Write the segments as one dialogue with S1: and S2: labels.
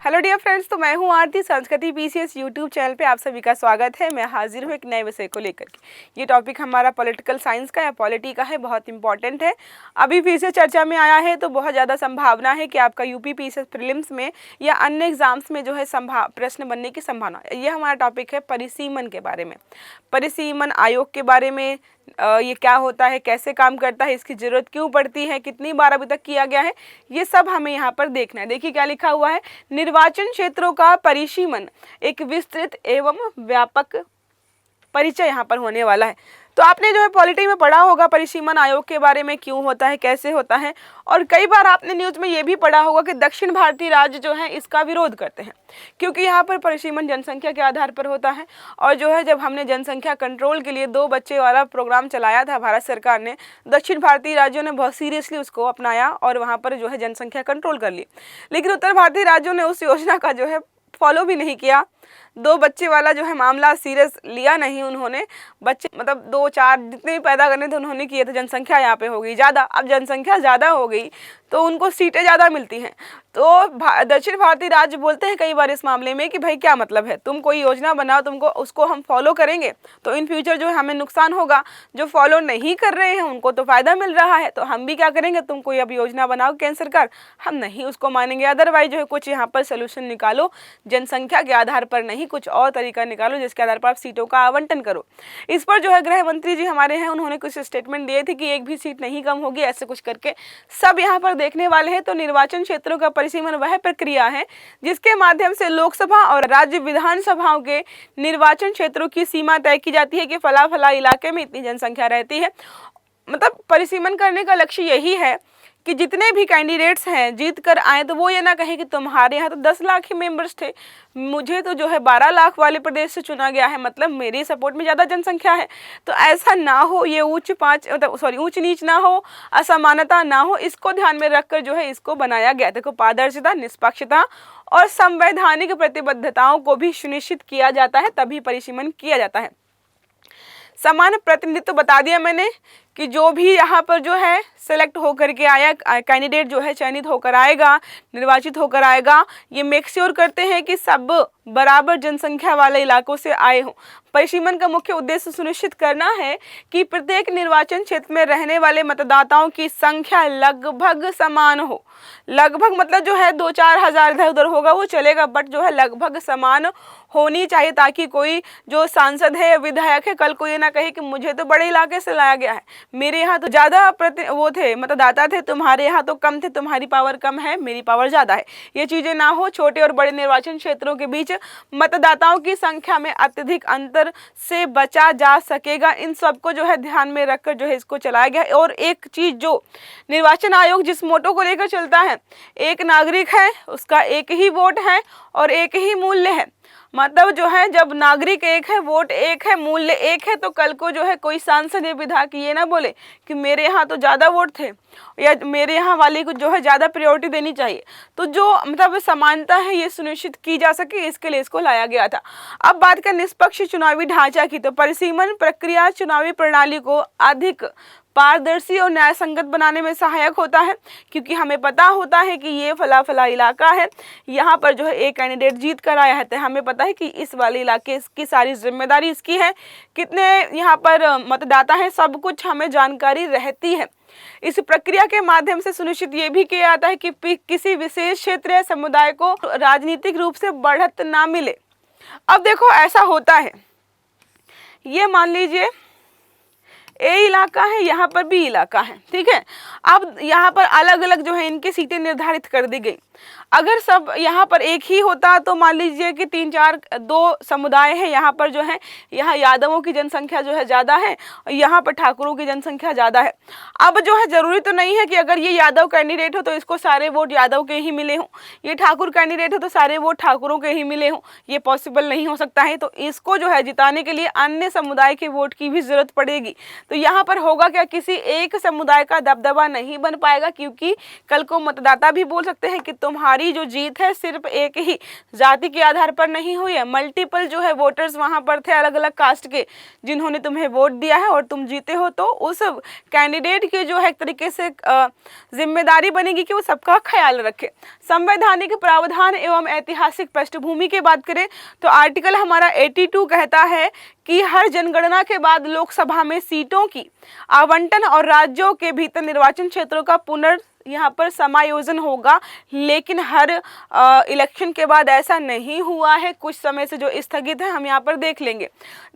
S1: Hello dear friends, तो मैं हूं आरती। संस्कृति पीसीएस यूट्यूब चैनल पे आप सभी का स्वागत है। मैं हाजिर हूं एक नए विषय को लेकर के। ये टॉपिक हमारा पॉलिटिकल साइंस का या पॉलिटी का है, बहुत इंपॉर्टेंट है। अभी फिर से चर्चा में आया है तो बहुत ज़्यादा संभावना है कि आपका यूपी पीसीएस प्रीलिम्स में या अन्य एग्जाम्स में जो है प्रश्न बनने की संभावना। ये हमारा टॉपिक है परिसीमन के बारे में, परिसीमन आयोग के बारे में। ये क्या होता है, कैसे काम करता है, इसकी ज़रूरत क्यों पड़ती है, कितनी बार अभी तक किया गया है, ये सब हमें यहाँ पर देखना है। देखिए क्या लिखा हुआ है, निर्वाचन क्षेत्रों का परिसीमन एक विस्तृत एवं व्यापक परिचय यहाँ पर होने वाला है। तो आपने जो है पॉलिटी में पढ़ा होगा परिसीमन आयोग के बारे में, क्यों होता है, कैसे होता है। और कई बार आपने न्यूज़ में ये भी पढ़ा होगा कि दक्षिण भारतीय राज्य जो है इसका विरोध करते हैं, क्योंकि यहाँ पर परिसीमन जनसंख्या के आधार पर होता है। और जो है जब हमने जनसंख्या कंट्रोल के लिए 2 बच्चे वाला प्रोग्राम चलाया था भारत सरकार ने, दक्षिण भारतीय राज्यों ने बहुत सीरियसली उसको अपनाया और वहाँ पर जो है जनसंख्या कंट्रोल कर ली। लेकिन उत्तर भारतीय राज्यों ने उस योजना का जो है फॉलो भी नहीं किया। 2 बच्चे वाला जो है मामला सीरियस लिया नहीं उन्होंने। बच्चे मतलब 2-4 जितने भी पैदा करने थे उन्होंने किए थे। जनसंख्या यहाँ पे हो गई ज़्यादा। अब जनसंख्या ज़्यादा हो गई तो उनको सीटें ज़्यादा मिलती हैं। तो दक्षिण भारतीय राज्य बोलते हैं कई बार इस मामले में कि भाई क्या मतलब है, तुम कोई योजना बनाओ, तुमको उसको हम फॉलो करेंगे तो इन फ्यूचर जो है हमें नुकसान होगा। जो फॉलो नहीं कर रहे हैं उनको तो फ़ायदा मिल रहा है, तो हम भी क्या करेंगे, तुम कोई अब योजना बनाओ केंद्र सरकार, हम नहीं उसको मानेंगे। अदरवाइज जो है कुछ यहाँ पर सोल्यूशन निकालो, जनसंख्या के आधार पर नहीं, कुछ और तरीका निकालो जिसके आधार पर आप सीटों का आवंटन करो। इस पर जो है गृह मंत्री जी हमारे हैं, उन्होंने कुछ स्टेटमेंट दिए थे कि एक भी सीट नहीं कम होगी, ऐसे कुछ करके सब यहाँ पर देखने वाले हैं। तो निर्वाचन क्षेत्रों का परिसीमन वह प्रक्रिया है जिसके माध्यम से लोकसभा और राज्य विधानसभाओं के निर्वाचन क्षेत्रों की सीमा तय की जाती है कि फला फला इलाके में इतनी जनसंख्या रहती है। मतलब परिसीमन करने का लक्ष्य यही है कि जितने भी कैंडिडेट्स हैं जीत कर आए तो वो ये ना कहे कि तुम्हारे यहाँ तो 10 लाख ही मेंबर्स थे, मुझे तो जो है 12 लाख वाले प्रदेश से चुना गया है, मतलब मेरी सपोर्ट में ज़्यादा जनसंख्या है। तो ऐसा ना हो, ये ऊंच नीच ना हो, असमानता ना हो, इसको ध्यान में रखकर जो है इसको बनाया गया। देखो, पारदर्शिता, निष्पक्षता और संवैधानिक प्रतिबद्धताओं को भी सुनिश्चित किया जाता है, तभी परिसीमन किया जाता है। समान प्रतिनिधित्व बता दिया मैंने कि जो भी यहाँ पर जो है सेलेक्ट होकर के आया कैंडिडेट जो है चयनित होकर आएगा, निर्वाचित होकर आएगा, ये मेक श्योर करते हैं कि सब बराबर जनसंख्या वाले इलाकों से आए हों। परिसीमन का मुख्य उद्देश्य सुनिश्चित करना है कि प्रत्येक निर्वाचन क्षेत्र में रहने वाले मतदाताओं की संख्या लगभग समान हो। लगभग मतलब जो है 2-4 हज़ार इधर उधर होगा वो चलेगा, बट जो है लगभग समान होनी चाहिए, ताकि कोई जो सांसद है या विधायक है कल को ये ना कहे कि मुझे तो बड़े इलाके से लाया गया है, मेरे यहाँ तो ज़्यादा वो थे मतदाता थे, तुम्हारे यहाँ तो कम थे, तुम्हारी पावर कम है, मेरी पावर ज़्यादा है। ये चीज़ें ना हो। छोटे और बड़े निर्वाचन क्षेत्रों के बीच मतदाताओं की संख्या में अत्यधिक अंतर से बचा जा सकेगा। इन सबको जो है ध्यान में रखकर जो है इसको चलाया गया है। और एक चीज़ जो निर्वाचन आयोग जिस मोटो को लेकर चलता है, एक नागरिक है उसका एक ही वोट है और एक ही मूल्य है। मतलब जो है जब नागरिक एक है, वोट एक है, मूल्य एक है, तो कल को जो है कोई सांसद या विधायक ये ना बोले कि मेरे यहाँ तो ज़्यादा वोट थे या मेरे यहाँ वाले को जो है ज़्यादा प्रायोरिटी देनी चाहिए। तो जो मतलब समानता है ये सुनिश्चित की जा सके, इसके लिए इसको लाया गया था। अब बात करें निष्पक्ष चुनावी ढांचा की, तो परिसीमन प्रक्रिया चुनावी प्रणाली को अधिक पारदर्शी और न्याय संगत बनाने में सहायक होता है, क्योंकि हमें पता होता है कि ये फला फला इलाका है, यहाँ पर जो है एक कैंडिडेट जीत कर आया है, तो हमें पता है कि इस वाले इलाके की सारी जिम्मेदारी इसकी है, कितने यहाँ पर मतदाता हैं, सब कुछ हमें जानकारी रहती है। इस प्रक्रिया के माध्यम से सुनिश्चित ये भी किया जाता है कि किसी विशेष क्षेत्र या समुदाय को राजनीतिक रूप से बढ़त ना मिले। अब देखो ऐसा होता है, ये मान लीजिए ए इलाका है, यहाँ पर बी इलाका है, ठीक है। अब यहाँ पर अलग अलग जो है इनकी सीटें निर्धारित कर दी गई। अगर सब यहाँ पर एक ही होता तो मान लीजिए कि 2 समुदाय हैं, यहाँ पर जो है यहाँ यादवों की जनसंख्या जो है ज़्यादा है और यहाँ पर ठाकुरों की जनसंख्या ज़्यादा है। अब जो है ज़रूरी तो नहीं है कि अगर ये यादव कैंडिडेट हो तो इसको सारे वोट यादव के ही मिले हों, ये ठाकुर कैंडिडेट हो तो सारे वोट ठाकुरों के ही मिले हों, ये पॉसिबल नहीं हो सकता है। तो इसको जो है जिताने के लिए अन्य समुदाय के वोट की भी ज़रूरत पड़ेगी, तो यहाँ पर होगा क्या, किसी एक समुदाय का दबदबा नहीं बन पाएगा, क्योंकि कल को मतदाता भी बोल सकते हैं कि तुम्हारी जो जीत है सिर्फ एक ही जाति के आधार पर नहीं हुई है, मल्टीपल जो है वोटर्स वहाँ पर थे अलग अलग कास्ट के जिन्होंने तुम्हें वोट दिया है और तुम जीते हो। तो उस कैंडिडेट की जो है एक तरीके से जिम्मेदारी बनेगी कि वो सबका ख्याल रखे। संवैधानिक प्रावधान एवं ऐतिहासिक पृष्ठभूमि की बात करें तो आर्टिकल हमारा 82 कहता है कि हर जनगणना के बाद लोकसभा में सीटों की आवंटन और राज्यों के भीतर निर्वाचन क्षेत्रों का यहाँ पर समायोजन होगा, लेकिन हर इलेक्शन के बाद ऐसा नहीं हुआ है, कुछ समय से जो स्थगित है हम यहाँ पर देख लेंगे।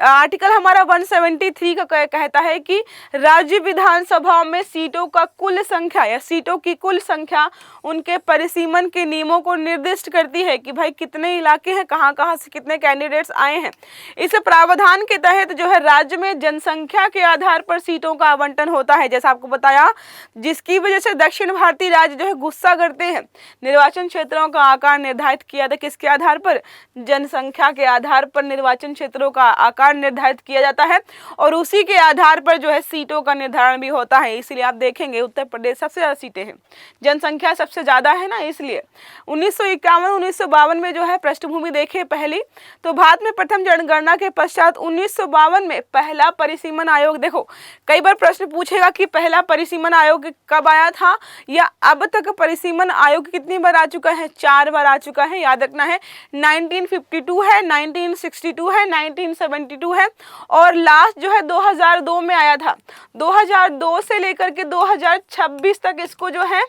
S1: आर्टिकल हमारा 173 का कहता है कि राज्य विधानसभाओं में सीटों का कुल संख्या या सीटों की कुल संख्या उनके परिसीमन के नियमों को निर्दिष्ट करती है कि भाई कितने इलाके हैं, कहाँ कहाँ से कितने कैंडिडेट्स आए हैं। इस प्रावधान के तहत जो है राज्य में जनसंख्या के आधार पर सीटों का आवंटन होता है, जैसा आपको बताया, जिसकी वजह से दक्षिण भारतीय राज्य जो है गुस्सा करते हैं। निर्वाचन क्षेत्रों का आकार निर्धारित किया था किसके आधार पर, जनसंख्या के आधार पर निर्वाचन क्षेत्रों का आकार निर्धारित किया जाता है और उसी के आधार पर जो है सीटों का निर्धारण भी होता है। इसलिए आप देखेंगे उत्तर प्रदेश सबसे ज्यादा सीटें हैं, जनसंख्या सबसे ज्यादा है ना, इसलिए 1951-1952 में जो है पृष्ठभूमि देखे पहली, तो भारत में प्रथम जनगणना के पश्चात 1952 में पहला परिसीमन आयोग, देखो कई बार प्रश्न पूछेगा कि पहला परिसीमन आयोग कब आया था या अब तक परिसीमन आयोग कितनी बार आ चुका है, 4 बार आ चुका है, याद रखना है। 1952 है, 1962 है, 1972 है और लास्ट जो है 2002 में आया था। 2002 से लेकर के 2026 तक इसको जो है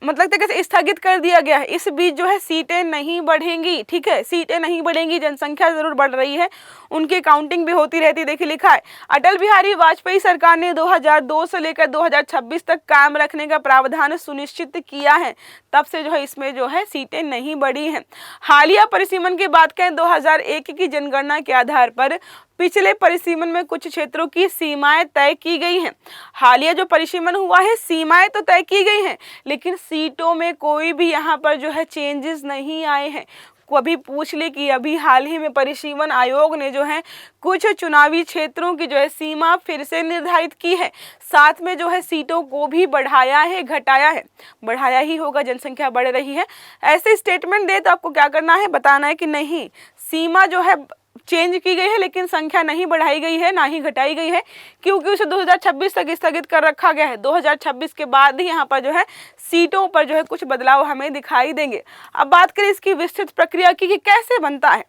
S1: मतलब तरीके स्थगित कर दिया गया है। इस बीच जो है सीटें नहीं बढ़ेंगी, ठीक है, सीटें नहीं बढ़ेंगी, जनसंख्या जरूर बढ़ रही है, उनकी काउंटिंग भी होती रहती है। देखिए लिखा है अटल बिहारी वाजपेयी सरकार ने 2002 से लेकर 2026 तक कायम रखने का प्रावधान सुनिश्चित किया है, तब से जो है इसमें जो है सीटें नहीं बढ़ी हैं। हालिया परिसीमन की बात करें 2001 की जनगणना के आधार पर पिछले परिसीमन में कुछ क्षेत्रों की सीमाएं तय की गई हैं। हालिया जो परिसीमन हुआ है सीमाएं तो तय की गई हैं, लेकिन सीटों में कोई भी यहाँ पर जो है चेंजेस नहीं आए हैं। अभी पूछ ले कि अभी हाल ही में परिसीमन आयोग ने जो है कुछ चुनावी क्षेत्रों की जो है सीमा फिर से निर्धारित की है, साथ में जो है सीटों को भी बढ़ाया है, घटाया है, बढ़ाया ही होगा, जनसंख्या बढ़ रही है। ऐसे स्टेटमेंट दे तो आपको क्या करना है, बताना है कि नहीं सीमा जो है चेंज की गई है लेकिन संख्या नहीं बढ़ाई गई है ना ही घटाई गई है, क्योंकि उसे 2026 तक स्थगित कर रखा गया है। 2026 के बाद ही यहाँ पर जो है सीटों पर जो है कुछ बदलाव हमें दिखाई देंगे। अब बात करें इसकी विस्तृत प्रक्रिया की कि कैसे बनता है,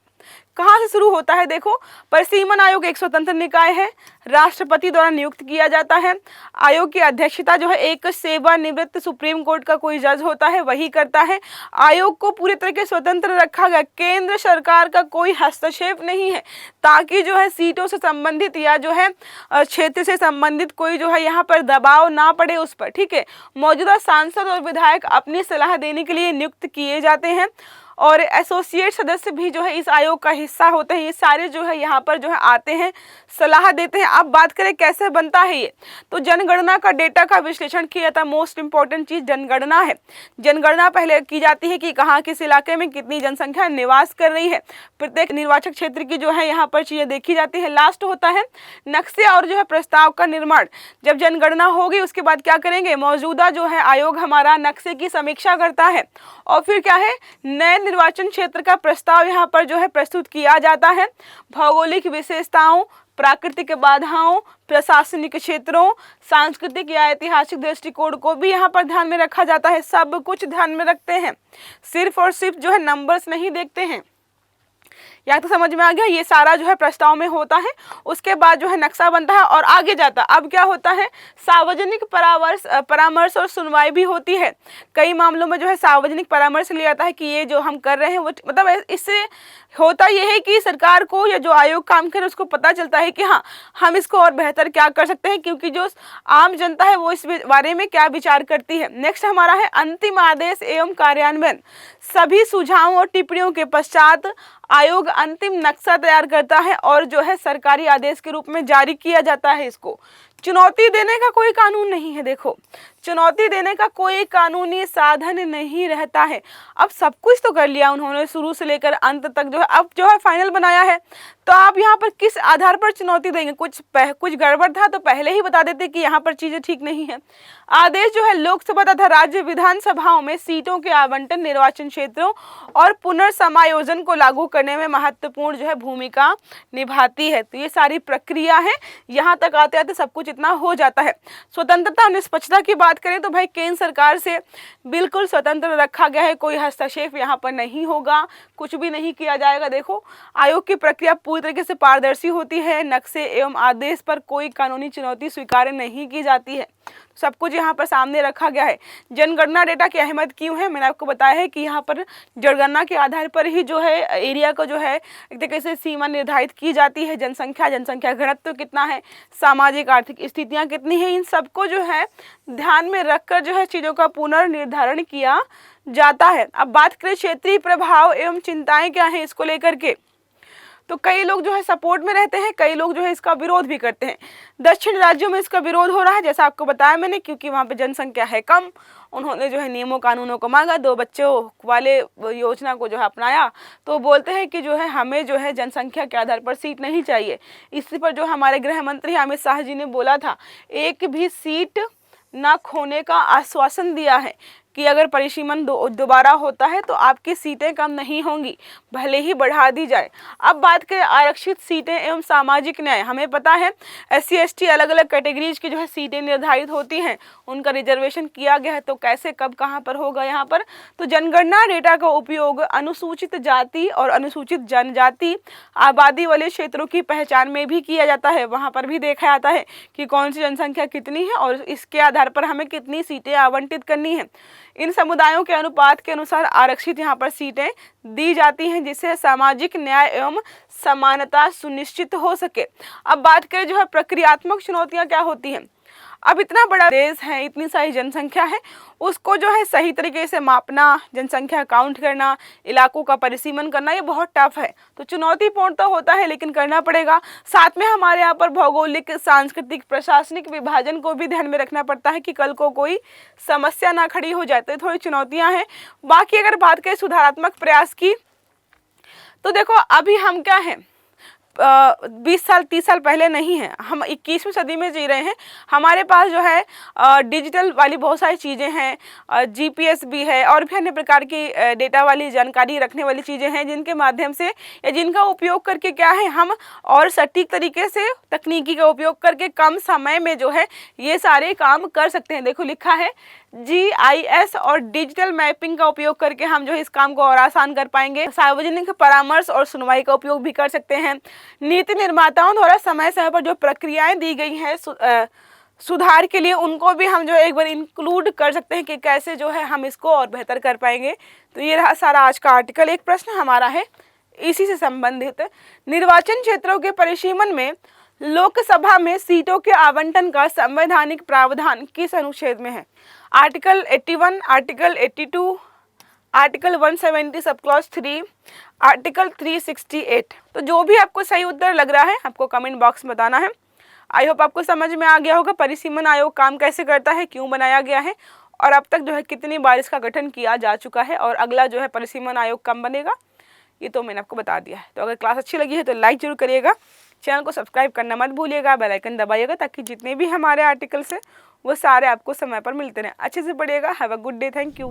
S1: कहाँ से शुरू होता है। देखो परिसीमन आयोग एक स्वतंत्र निकाय है, राष्ट्रपति द्वारा नियुक्त किया जाता है। आयोग की अध्यक्षता जो है एक सेवानिवृत्त सुप्रीम कोर्ट का कोई जज होता है वही करता है। आयोग को पूरी तरह से स्वतंत्र रखा गया, केंद्र सरकार का कोई हस्तक्षेप नहीं है, ताकि जो है सीटों से संबंधित या जो है क्षेत्र से संबंधित कोई जो है यहाँ पर दबाव ना पड़े उस पर, ठीक है। मौजूदा सांसद और विधायक अपनी सलाह देने के लिए नियुक्त किए जाते हैं और एसोसिएट सदस्य भी जो है इस आयोग का हिस्सा होते हैं। ये सारे जो है यहाँ पर जो है आते हैं, सलाह देते हैं। अब बात करें कैसे बनता है ये, तो जनगणना का डेटा का विश्लेषण किया जाता है। मोस्ट इंपॉर्टेंट चीज जनगणना है। जनगणना पहले की जाती है कि कहाँ किस इलाके में कितनी जनसंख्या निवास कर रही है, प्रत्येक निर्वाचक क्षेत्र की जो है यहाँ पर चीजें देखी जाती है। लास्ट होता है नक्शे और जो है प्रस्ताव का निर्माण। जब जनगणना होगी उसके बाद क्या करेंगे, मौजूदा जो है आयोग हमारा नक्शे की समीक्षा करता है और फिर क्या है नए निर्वाचन क्षेत्र का प्रस्ताव यहाँ पर जो है प्रस्तुत किया जाता है। भौगोलिक विशेषताओं, प्राकृतिक बाधाओं, प्रशासनिक क्षेत्रों, सांस्कृतिक या ऐतिहासिक दृष्टिकोण को भी यहाँ पर ध्यान में रखा जाता है। सब कुछ ध्यान में रखते हैं, सिर्फ और सिर्फ जो है नंबर्स नहीं देखते हैं। या तो समझ में आ गया, ये सारा जो है प्रस्ताव में होता है, उसके बाद जो है नक्शा बनता है और आगे जाता है। अब क्या होता है, सार्वजनिक परामर्श और सुनवाई भी होती है। कई मामलों में जो है सार्वजनिक परामर्श लिया जाता है कि ये जो हम कर रहे हैं वो मतलब इससे होता यह है कि सरकार को या जो आयोग काम करे उसको पता चलता है कि हाँ हम इसको और बेहतर क्या कर सकते हैं, क्योंकि जो आम जनता है वो इस बारे में क्या विचार करती है। नेक्स्ट हमारा है अंतिम आदेश एवं कार्यान्वयन। सभी सुझावों और टिप्पणियों के पश्चात आयोग अंतिम नक्शा तैयार करता है और जो है सरकारी आदेश के रूप में जारी किया जाता है इसको। चुनौती देने का कोई कानून नहीं है। देखो, चुनौती देने का कोई कानूनी साधन नहीं रहता है। अब सब कुछ तो कर लिया उन्होंने, शुरू से लेकर अंत तक जो है, अब जो है फाइनल बनाया है, तो आप यहाँ पर किस आधार पर चुनौती देंगे? कुछ गड़बड़ था तो पहले ही बता देते कि यहाँ पर चीजें ठीक नहीं है। आदेश जो है लोकसभा तथा राज्य विधानसभाओं में सीटों के आवंटन, निर्वाचन क्षेत्रों और पुनर्समायोजन को लागू करने में महत्वपूर्ण जो है भूमिका निभाती है। तो ये सारी प्रक्रिया है, यहाँ तक आते आते सब कुछ इतना हो जाता है। स्वतंत्रता और निष्पक्षता की बात करें तो भाई केंद्र सरकार से बिल्कुल स्वतंत्र रखा गया है, कोई हस्तक्षेप यहाँ पर नहीं होगा, कुछ भी नहीं किया जाएगा। देखो, आयोग की प्रक्रिया पूरी तरीके से पारदर्शी होती है, नक्शे एवं आदेश पर कोई कानूनी चुनौती स्वीकार नहीं की जाती है। सब कुछ यहाँ पर सामने रखा गया है। जनगणना डेटा की अहमियत क्यों है, मैंने आपको बताया है कि यहाँ पर जनगणना के आधार पर ही जो है एरिया को जो है एक तरीके से सीमा निर्धारित की जाती है। जनसंख्या घनत्व कितना है, सामाजिक आर्थिक स्थितियाँ कितनी है, इन सबको जो है ध्यान में रखकर जो है चीज़ों का पुनर्निर्धारण किया जाता है। अब बात करें क्षेत्रीय प्रभाव एवं चिंताएं क्या हैं इसको लेकर के, तो कई लोग जो है सपोर्ट में रहते हैं, कई लोग जो है इसका विरोध भी करते हैं। दक्षिण राज्यों में इसका विरोध हो रहा है, जैसा आपको बताया मैंने, क्योंकि वहाँ पे जनसंख्या है कम। उन्होंने जो है नियमों कानूनों को मांगा, 2 बच्चों वाले योजना को जो है अपनाया, तो बोलते हैं कि जो है हमें जो है जनसंख्या के आधार पर सीट नहीं चाहिए। इसी पर जो हमारे गृह मंत्री अमित शाह जी ने बोला था, एक भी सीट ना खोने का आश्वासन दिया है कि अगर परिसीमन दोबारा होता है तो आपकी सीटें कम नहीं होंगी, भले ही बढ़ा दी जाए। अब बात करें आरक्षित सीटें एवं सामाजिक न्याय, हमें पता है SC ST अलग अलग कैटेगरीज की जो है सीटें निर्धारित होती हैं, उनका रिजर्वेशन किया गया है, तो कैसे कब कहाँ पर होगा यहाँ पर। तो जनगणना डेटा का उपयोग अनुसूचित जाति और अनुसूचित जनजाति आबादी वाले क्षेत्रों की पहचान में भी किया जाता है। वहाँ पर भी देखा जाता है कि कौन सी जनसंख्या कितनी है और इसके आधार पर हमें कितनी सीटें आवंटित करनी है। इन समुदायों के अनुपात के अनुसार आरक्षित यहाँ पर सीटें दी जाती हैं, जिससे सामाजिक न्याय एवं समानता सुनिश्चित हो सके। अब बात करें जो है प्रक्रियात्मक चुनौतियाँ क्या होती हैं। अब इतना बड़ा देश है, इतनी सारी जनसंख्या है, उसको जो है सही तरीके से मापना, जनसंख्या काउंट करना, इलाकों का परिसीमन करना, ये बहुत टफ है। तो चुनौतीपूर्ण तो होता है लेकिन करना पड़ेगा। साथ में हमारे यहाँ पर भौगोलिक, सांस्कृतिक, प्रशासनिक विभाजन को भी ध्यान में रखना पड़ता है कि कल को कोई समस्या ना खड़ी हो जाए, तो थोड़ी चुनौतियाँ हैं। बाकी अगर बात करें सुधारात्मक प्रयास की, तो देखो अभी हम क्या हैं, 20 साल 30 साल पहले नहीं है, हम 21वीं सदी में जी रहे हैं। हमारे पास जो है डिजिटल वाली बहुत सारी चीज़ें हैं, GPS भी है और भी अन्य प्रकार की डेटा वाली जानकारी रखने वाली चीज़ें हैं, जिनके माध्यम से या जिनका उपयोग करके क्या है हम और सटीक तरीके से तकनीकी का उपयोग करके कम समय में जो है ये सारे काम कर सकते हैं। देखो लिखा है GIS और डिजिटल मैपिंग का उपयोग करके हम जो है इस काम को और आसान कर पाएंगे। सार्वजनिक परामर्श और सुनवाई का उपयोग भी कर सकते हैं। नीति निर्माताओं द्वारा समय समय पर जो प्रक्रियाएं दी गई हैं सुधार के लिए, उनको भी हम जो एक बार इंक्लूड कर सकते हैं कि कैसे जो है हम इसको और बेहतर कर पाएंगे। तो ये रहा सारा आज का आर्टिकल। एक प्रश्न हमारा है इसी से संबंधित, निर्वाचन क्षेत्रों के परिसीमन में लोकसभा में सीटों के आवंटन का संवैधानिक प्रावधान किस अनुच्छेद में है? Article 81, article 82, article 170 sub clause 3, article 368। तो जो भी आपको सही उत्तर लग रहा है आपको कमेंट बॉक्स में बताना है। आई होप आपको समझ में आ गया होगा परिसीमन आयोग काम कैसे करता है, क्यों बनाया गया है और अब तक जो है कितनी बार इसका गठन किया जा चुका है और अगला जो है परिसीमन आयोग कब बनेगा, ये तो मैंने आपको बता दिया है। तो अगर क्लास अच्छी लगी है तो लाइक जरूर करिएगा, चैनल को सब्सक्राइब करना मत भूलिएगा, बेल आइकन दबाइएगा ताकि जितने भी हमारे आर्टिकल्स हैं वो सारे आपको समय पर मिलते रहें। अच्छे से पढ़िएगा। Have a good day. Thank you.